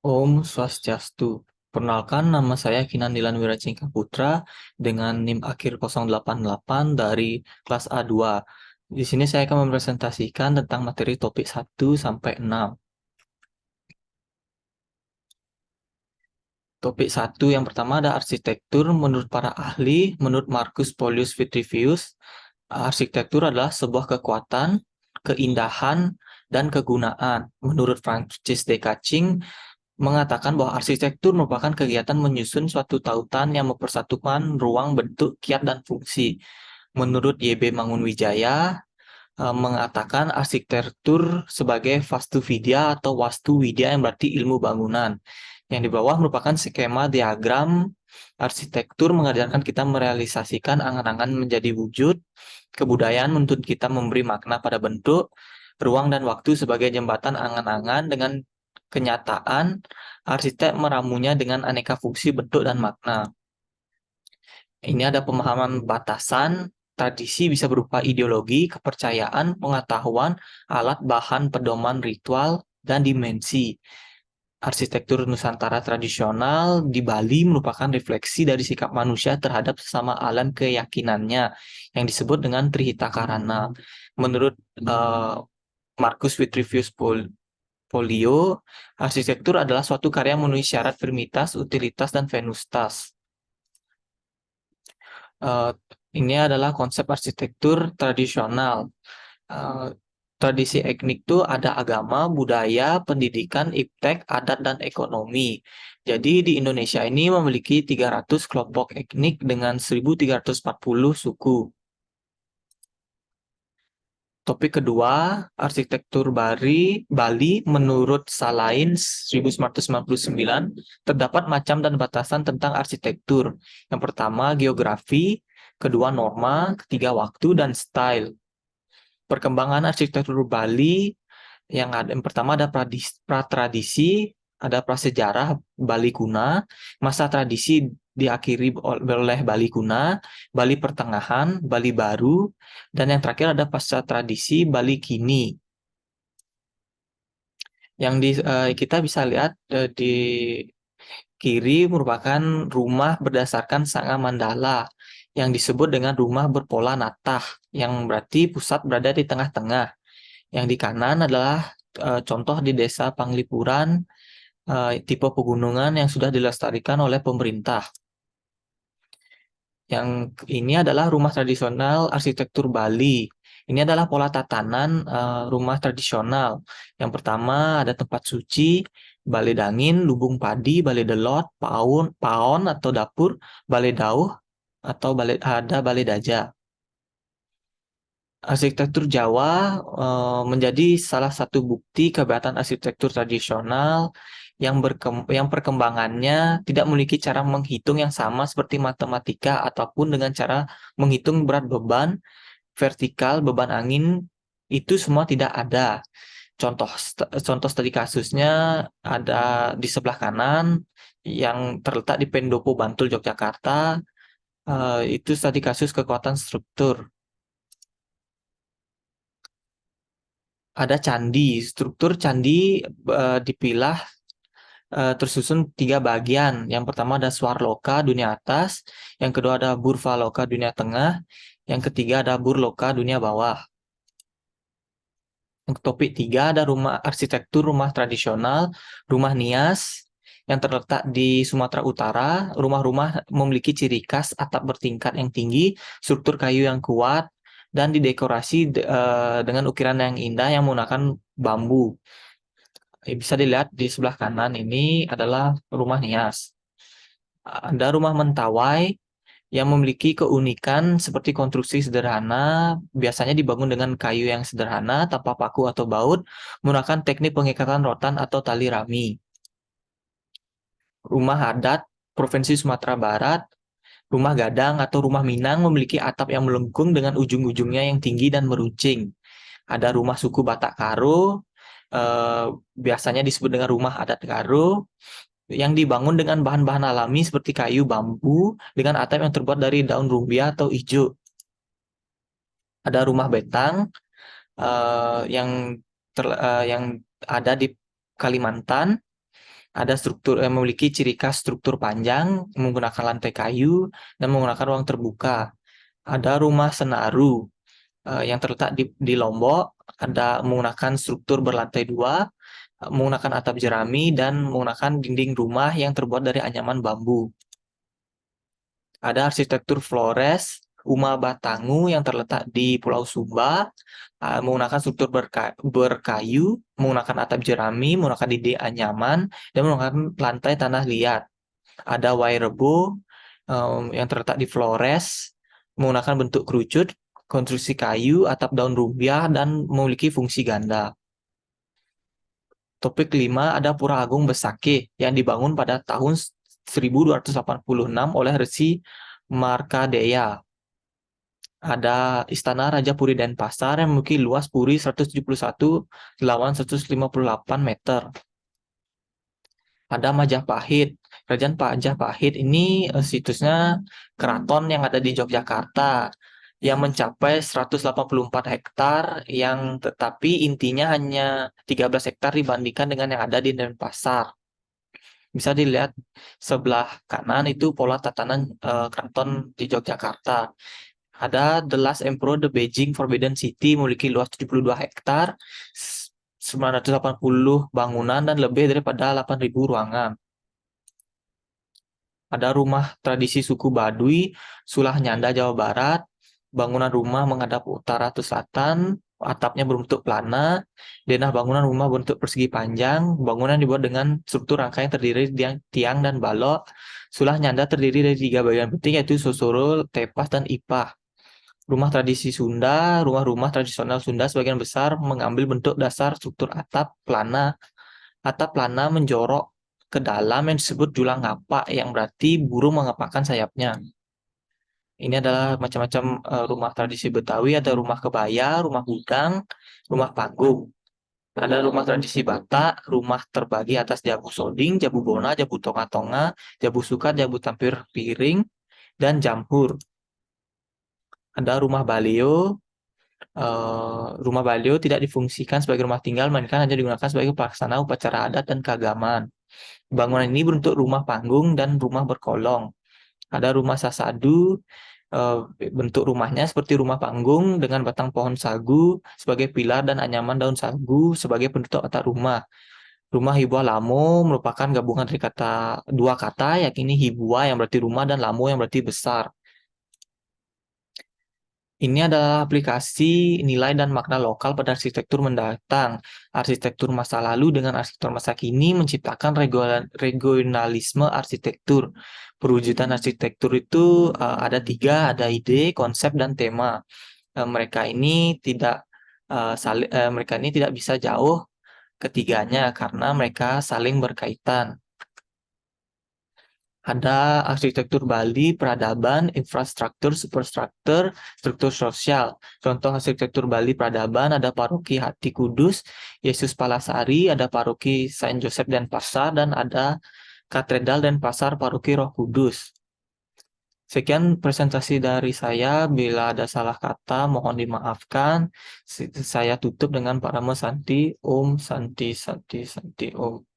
Om Swastiastu. Perkenalkan, nama saya Kinan Dilan Wiracingka Putra dengan NIM akhir 088 dari kelas A2. Di sini saya akan mempresentasikan tentang materi topik 1 sampai 6. Topik 1 yang pertama ada arsitektur. Menurut para ahli, menurut Marcus Paulius Vitruvius, arsitektur adalah sebuah kekuatan, keindahan, dan kegunaan. Menurut Francis de Kaching, mengatakan bahwa arsitektur merupakan kegiatan menyusun suatu tautan yang mempersatukan ruang, bentuk, kiat, dan fungsi. Menurut YB Mangunwijaya, mengatakan arsitektur sebagai vastuvidya atau wastuwidya yang berarti ilmu bangunan. Yang di bawah merupakan skema diagram arsitektur mengajarkan kita merealisasikan angan-angan menjadi wujud. Kebudayaan menuntut kita memberi makna pada bentuk, ruang, dan waktu sebagai jembatan angan-angan dengan kenyataan. Arsitek meramunya dengan aneka fungsi, bentuk, dan makna. Ini ada pemahaman batasan. Tradisi bisa berupa ideologi, kepercayaan, pengetahuan, alat, bahan, pedoman, ritual, dan dimensi. Arsitektur Nusantara tradisional di Bali merupakan refleksi dari sikap manusia terhadap sesama alam keyakinannya yang disebut dengan Trihita Karana. Menurut Marcus Vitruvius Polio, arsitektur adalah suatu karya yang memenuhi syarat firmitas, utilitas, dan venustas. Eh, ini adalah konsep arsitektur tradisional. Eh, Tradisi etnik itu ada agama, budaya, pendidikan, iptek, adat, dan ekonomi. Jadi di Indonesia ini memiliki 300 kelompok etnik dengan 1.340 suku. Topik kedua, arsitektur Bali menurut Salain 1999, terdapat macam dan batasan tentang arsitektur. Yang pertama, geografi, kedua, norma, ketiga, waktu, dan style. Perkembangan arsitektur Bali yang pertama ada pratradisi, ada prasejarah Bali kuna, masa tradisi diakhiri oleh Bali kuna, Bali pertengahan, Bali baru, dan yang terakhir ada pasca tradisi Bali kini. Kita bisa lihat di kiri merupakan rumah berdasarkan sanga mandala yang disebut dengan rumah berpola natah, yang berarti pusat berada di tengah-tengah. Yang di kanan adalah contoh di Desa Panglipuran, tipe pegunungan yang sudah dilestarikan oleh pemerintah. Yang ini adalah rumah tradisional arsitektur Bali. Ini adalah pola tatanan rumah tradisional. Yang pertama ada tempat suci, balai dangin, lubung padi, balai delot, paon atau dapur, balai dauh, atau ada balai daja. Arsitektur Jawa menjadi salah satu bukti kehebatan arsitektur tradisional yang perkembangannya tidak memiliki cara menghitung yang sama seperti matematika ataupun dengan cara menghitung berat beban, vertikal, beban angin, itu semua tidak ada. Contoh studi kasusnya ada di sebelah kanan yang terletak di Pendopo Bantul, Yogyakarta. Itu studi kasus kekuatan struktur. Ada candi. Struktur candi dipilah tersusun 3 bagian. Yang pertama ada Swarloka dunia atas, yang kedua ada Burvaloka dunia tengah, yang ketiga ada Burloka dunia bawah. Untuk topik 3 ada rumah arsitektur rumah tradisional, rumah Nias yang terletak di Sumatera Utara. Rumah-rumah memiliki ciri khas atap bertingkat yang tinggi, struktur kayu yang kuat, dan didekorasi dengan ukiran yang indah yang menggunakan bambu. Bisa dilihat di sebelah kanan ini adalah rumah Nias. Ada rumah Mentawai yang memiliki keunikan seperti konstruksi sederhana, biasanya dibangun dengan kayu yang sederhana tanpa paku atau baut, menggunakan teknik pengikatan rotan atau tali rami. Rumah adat Provinsi Sumatera Barat, rumah Gadang atau rumah Minang memiliki atap yang melengkung dengan ujung-ujungnya yang tinggi dan meruncing. Ada rumah suku Batak Karo, eh, biasanya disebut dengan rumah adat Karo, yang dibangun dengan bahan-bahan alami seperti kayu, bambu, dengan atap yang terbuat dari daun rumbia atau ijo. Ada rumah betang yang ada di Kalimantan, Ada memiliki ciri khas struktur panjang, menggunakan lantai kayu, dan menggunakan ruang terbuka. Ada rumah Senaru yang terletak di Lombok, ada menggunakan struktur berlantai 2, menggunakan atap jerami, dan menggunakan dinding rumah yang terbuat dari anyaman bambu. Ada arsitektur Flores, Uma Batangu yang terletak di Pulau Sumba, menggunakan struktur berkayu, menggunakan atap jerami, menggunakan dinding anyaman, dan menggunakan lantai tanah liat. Ada Wairebo yang terletak di Flores, menggunakan bentuk kerucut, konstruksi kayu, atap daun rubiah, dan memiliki fungsi ganda. Topik kelima ada Pura Agung Besakih yang dibangun pada tahun 1286 oleh Resi Markandeya. Ada Istana Raja Puri Denpasar yang memiliki luas Puri 171 lawan 158 meter. Ada Majapahit. Kerajaan Majapahit ini situsnya keraton yang ada di Yogyakarta yang mencapai 184 hektar yang tetapi intinya hanya 13 hektar dibandingkan dengan yang ada di Denpasar. Bisa dilihat sebelah kanan itu pola tatanan keraton di Yogyakarta. Ada The Last Emperor The Beijing Forbidden City memiliki luas 72 hektar, 980 bangunan dan lebih daripada 8.000 ruangan. Ada rumah tradisi suku Baduy, Sulah Nyanda, Jawa Barat. Bangunan rumah menghadap utara atau selatan, atapnya berbentuk pelana, denah bangunan rumah berbentuk persegi panjang, bangunan dibuat dengan struktur rangka yang terdiri dari tiang dan balok. Sulah Nyanda terdiri dari 3 bagian penting yaitu Sosorol, Tepas, dan Ipah. Rumah tradisi Sunda, rumah-rumah tradisional Sunda sebagian besar mengambil bentuk dasar struktur atap pelana. Atap pelana menjorok ke dalam yang disebut julang ngapak yang berarti burung mengepakkan sayapnya. Ini adalah macam-macam rumah tradisi Betawi, ada rumah kebaya, rumah gudang, rumah panggung. Ada rumah tradisi Batak, rumah terbagi atas jabu soding, jabu bona, jabu tonga-tonga, jabu sukat, jabu tampir piring, dan jamhur. Ada rumah baleo. Rumah baleo tidak difungsikan sebagai rumah tinggal, melainkan hanya digunakan sebagai pelaksana upacara adat dan keagamaan. Bangunan ini berbentuk rumah panggung dan rumah berkolong. Ada rumah sasadu, bentuk rumahnya seperti rumah panggung dengan batang pohon sagu sebagai pilar dan anyaman daun sagu sebagai penutup atap rumah. Rumah Hibua Lamo merupakan gabungan dari dua kata, yakni Hibua yang berarti rumah dan Lamo yang berarti besar. Ini adalah aplikasi nilai dan makna lokal pada arsitektur mendatang. Arsitektur masa lalu dengan arsitektur masa kini menciptakan regionalisme arsitektur. Perwujudan arsitektur itu ada 3, ada ide, konsep, dan tema. Mereka ini tidak bisa jauh ketiganya karena mereka saling berkaitan. Ada arsitektur Bali, peradaban, infrastruktur, superstruktur, struktur sosial. Contoh arsitektur Bali peradaban ada Paroki Hati Kudus, Yesus Palasari, ada Paroki Saint Joseph Denpasar, dan ada Katedral Denpasar Paroki Roh Kudus. Sekian presentasi dari saya. Bila ada salah kata, mohon dimaafkan. Saya tutup dengan Parama Santi, Om Santi Santi Santi Om.